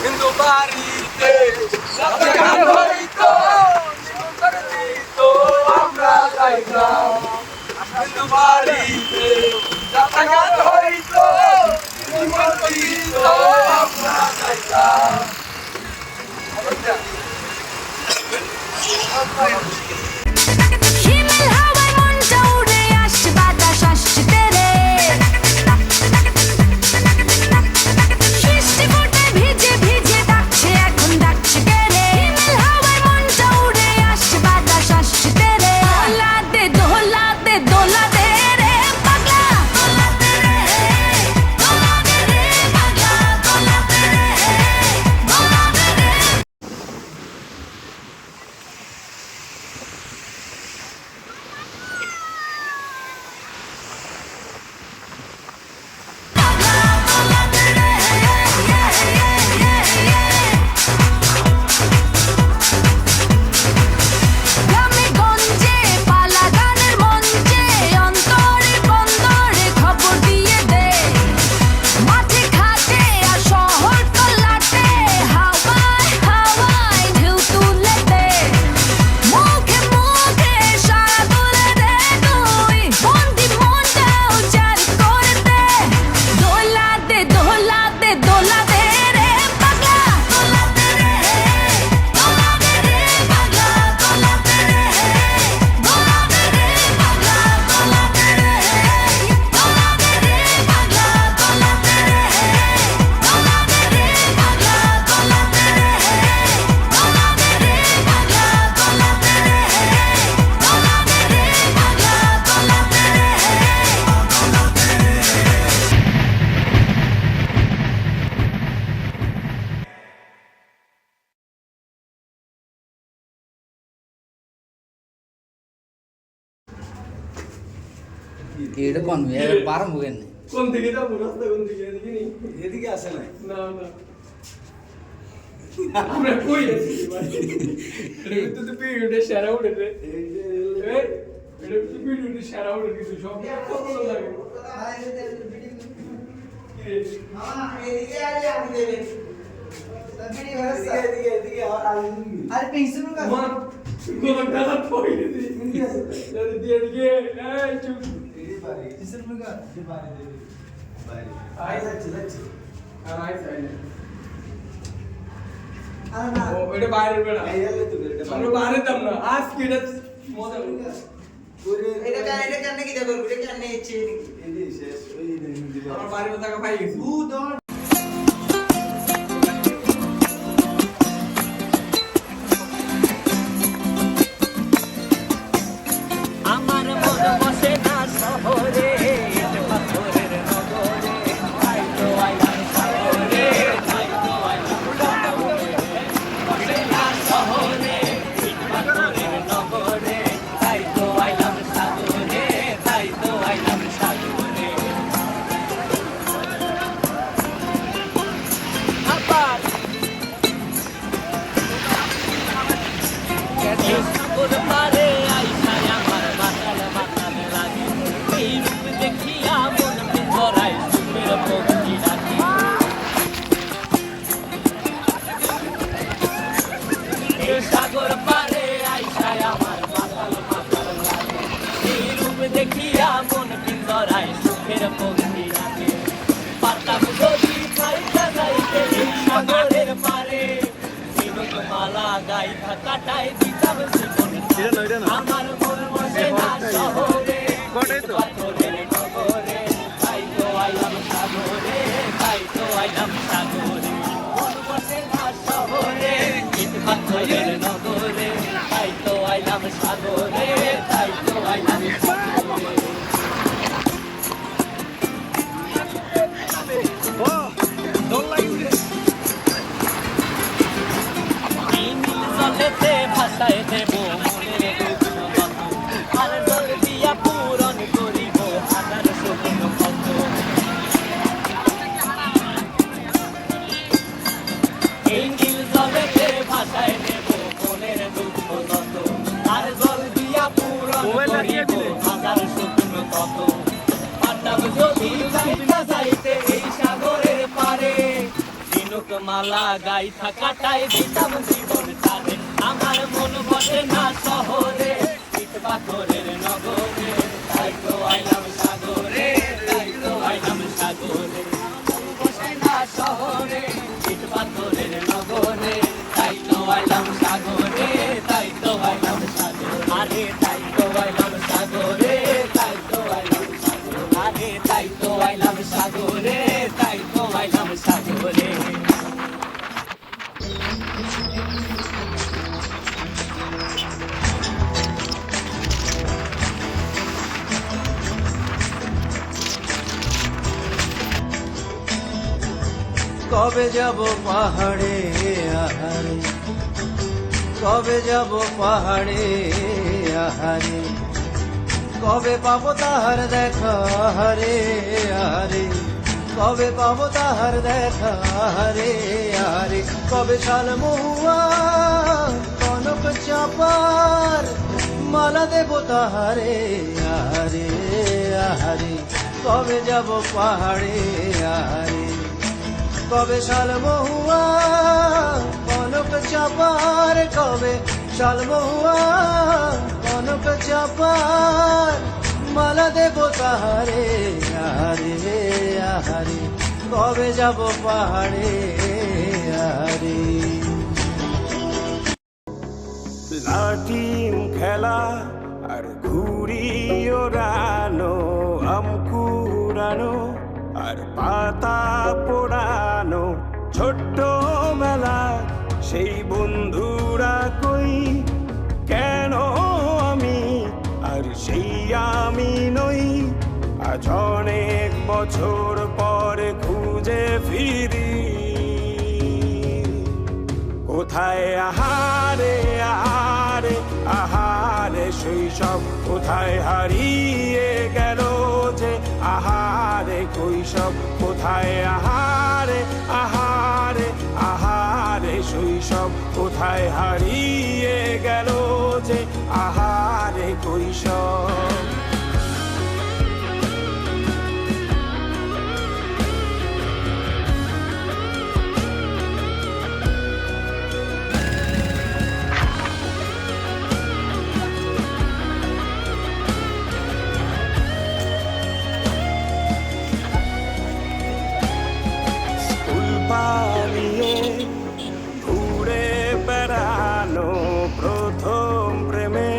কিন্তু বাড়িতে আমরা যাইতাম, কিন্তু বাড়িতে রাস্তাঘাট হইতো আমরা যাইতাম। এটা কোন বারো মুখেন কোন দিকে যাবো রাস্তা কোন দিকে এদিকে নেই এদিকে আসে না না না আমরা কই আছি ভাই এটা তো পিরিয়ডে সারা উঠে রে এই যে এটা তো পিরিয়ডে সারা উঠে কিছু সব কত লাগে মামা এদিকে আরে আমি দেবেন সবই ভাষা এদিকে এদিকে আর পেন্সিল কা মা কোন দাদা পড়ে দি দাদা দিয়ে দিয়ে এই চুপ পেন্সিল কা দি বারে দেবে বারে আই যাচ্ছে আর আই সাইড আর না ও এটা বাইরের বেড়া এই হলে তো এটা আমরা বাইরে দাম না আজকে এটা মজা এটা কেন কি দেব এটা কেন ইচ্ছে নাকি এই শেষ ওই দিবে আমার বাড়ির টাকা পাই গেছি আমার মন বসে না শহরে পাথরের নগরে তাই তো আইলাম শহরে তাই তো আইলাম বসে না শহরে পাথরের নগরে তাই তো আইলাম সাগরে তাই তো আইলাম সাগরে আবার সাগর পারে আইসায় আমার মাতাল মাতাল লাগে এই রূপ দেখিয়া মন পিঞ্জরায় সুখের পক্ষী রাখি এই সাগর পারে আইসায় আমার মাতাল মাতাল লাগে এই রূপ দেখিয়া মন পিঞ্জরায় সুখের পক্ষী রাখি পাতাম যদি খাইতে যাইতে এই সাগরের পারে মালা গাই কাটাই দিতাম আমার মন বসে না শহরে পাথরের নগরে তাই তো আইলাম সাগরে তাই তো আইলাম সাগরে মন বসে না শহরে পাথরের নগরে তাই তো আইলাম সাগরে তাই তো আইলাম সাগরে জলেতে ভাসায় দেব মনের দুঃখ কত, আর জল দিয়া পূরণ করিব হাজার স্বপ্ন কত। এই নীল জলেতে ভাসায় দেব মনের দুঃখ কত, আর জল দিয়া পূরণ করিব হাজার স্বপ্ন কত। পারতাম যদি যাইতা যাইতে এই সাগরের পারে, ঝিনুক মালা গাইথা কাটাই দিতাম জীবন তারে। আমার মন বসে না শহরে, ইট পাথরের নগরে, তাই তো আইলাম সাগরে, তাই তো আইলাম সাগরে। মন বসে না শহরে, ইট পাথরের নগরে, তাই তো আইলাম সাগরে, তাই তো আইলাম সাগরে। আরে তাই তো আইলাম সাগরে, তাই তো আইলাম সাগরে। আরে তাই তো আইলাম সাগরে, তাই তো আইলাম সাগরে। কবে যাব পাহাড়ে আহারে, কবে যাব পাহাড়ে আহারে, কবে পাবো তাহার দেখা হারে আহারে, কবে পাবো তাহার দেখা হারে আহারে। কবে শাল মহুয়া কনক চাপার মালা দেব তাহারে আহারে আহারে। কবে যাব পাহাড়ে আহারে, কবে শাল মহুয়া কনক চাপার, কবে শাল মহুয়া কনক চাপার মালা দেব তাহারে আহারে আহারে। কবে যাব পাহাড়ে আহারে। লাঠিম খেলা আর ঘুড়ি ওড়ানো, আম কুড়ানো আর পাতা পোড়ানো, ছোট্টবেলা সেই বন্ধুরা কই, কেন আমি আর সেই আমি নই। আজ অনেক বছর পরে খুঁজে ফিরি, কোথায় আহারে আহারে আহারে শৈশব, কোথায় হারিয়ে গেল যে আহারে কৈশব। কোথায় আহারে আহারে আহারে শৈশব, কোথায় হারিয়ে গেল যে আহারে কৈশব। পালিয়ে ঘুরে বেড়ানো, প্রথম প্রেমে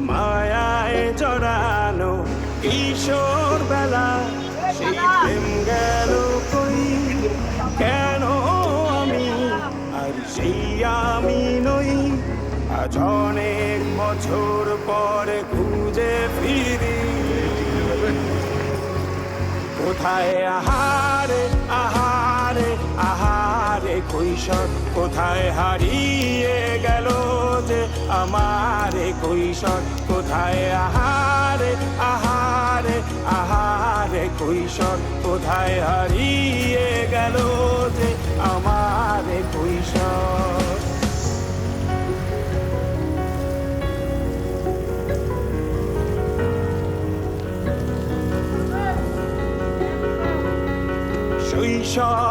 মায়ায় জড়ানো, কিশোর বেলা সেই প্রেম গেল কই, কেন আমি আর সেই আমি নই। আজ অনেক বছর পরে খুঁজে ফিরি, কোথায় আহারে আহারে আহারে কৈশোর, কোথায় হারিয়ে গেল যে আমার কৈশোর। কোথায় আহারে আহারে আহারে কৈশোর, কোথায় হারিয়ে গেল যে আমার কৈশোর। শৈশব